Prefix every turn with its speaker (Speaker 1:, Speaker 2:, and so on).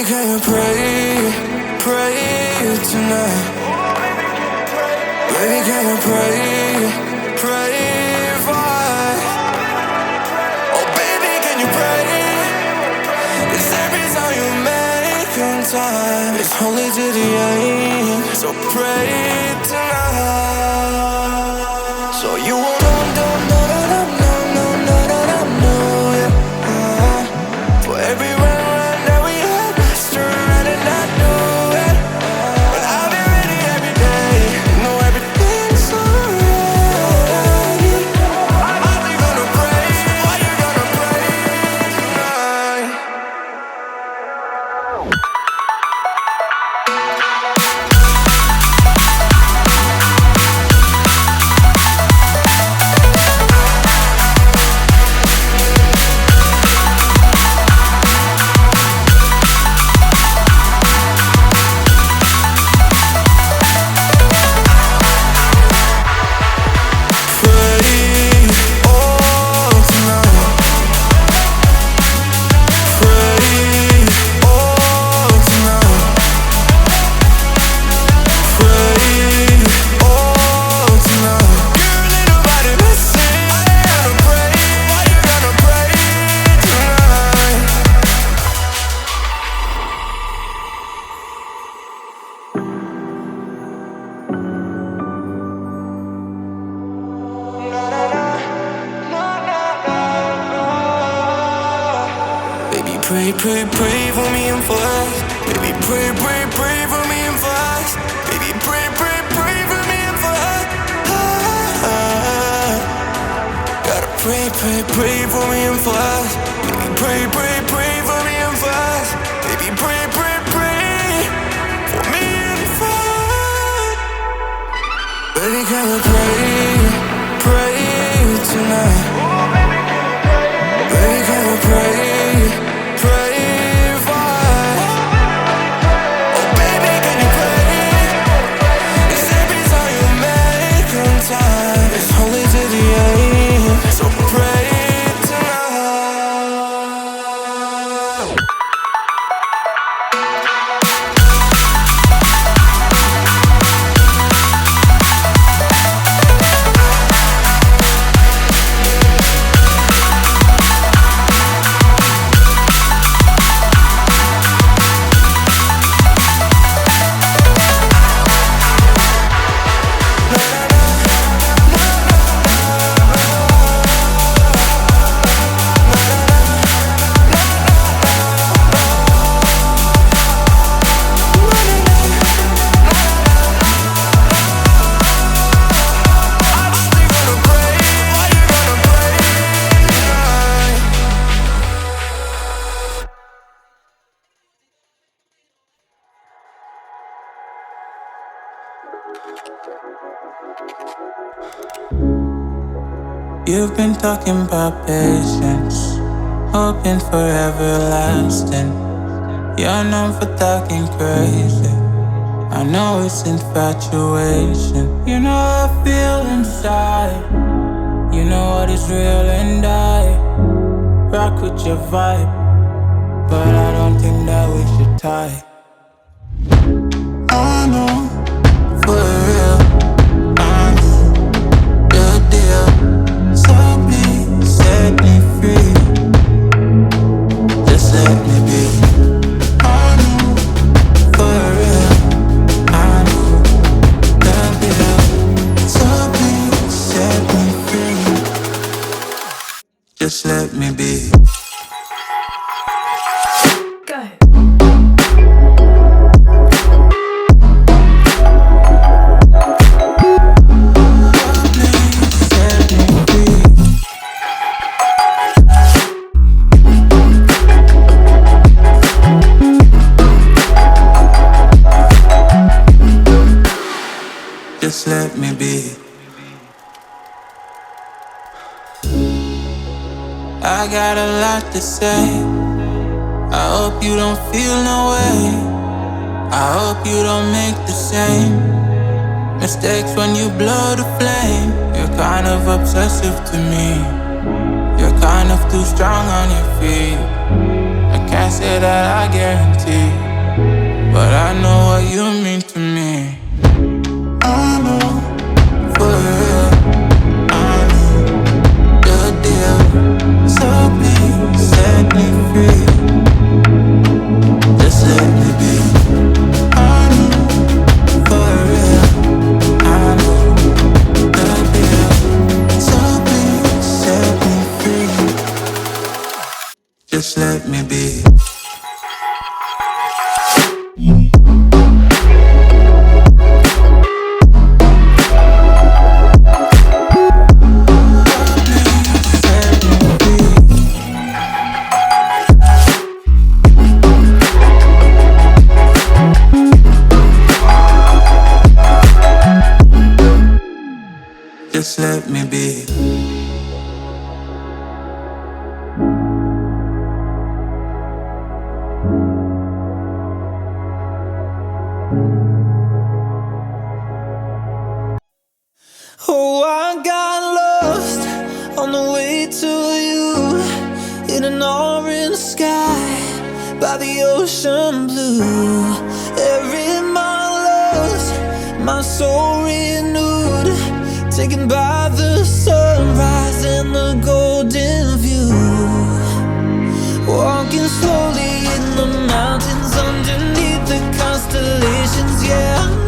Speaker 1: can you pray, pray tonight? Baby, can you pray, pray for? Oh baby, can you pray? 'Cause every time you make time, it's only to the end. So pray tonight. So you won't yeah. For every run that we had, surround and I know it. But I'll be ready every day. Know everything's alright. Are you gonna pray? Are you gonna pray tonight? Pray, pray, pray for me and for us. Baby, pray, pray, pray for me and for us. Baby, pray, pray, pray for me and for us. Gotta pray, pray, pray for me and for us. Baby, pray, pray, pray for me and for us. Baby, pray, pray, pray for me and for us. Baby, can you pray, pray tonight? Baby, can you pray? Pray for. Oh baby, can you pray? 'Cause every time you make time, it's only to the end. So pray tonight.
Speaker 2: You've been talking about patience, hoping for everlasting. You're known for talking crazy. I know it's infatuation. You know how I feel inside. You know what is real and I rock with your vibe, but I don't think that we should tie. I know for real, I know the deal. So please set me free. Just let me be. I know for real, I know the deal. So please set me free. Just let me be. Just let me be. I got a lot to say. I hope you don't feel no way. I hope you don't make the same mistakes when you blow the flame. You're kind of obsessive to me. You're kind of too strong on your feet. I can't can't say that I guarantee, but I know what you mean to me. I know, for real, I know the deal. So please set me free. Just let me be. I know, for real, I know the deal. So please set me free. Just let me be. Just let me be.
Speaker 1: Oh, I got lost on the way to you in an orange sky by the ocean blue. Every mile lost, my soul renewed, taken by the sunrise and the golden view. Walking slowly in the mountains underneath the constellations, yeah.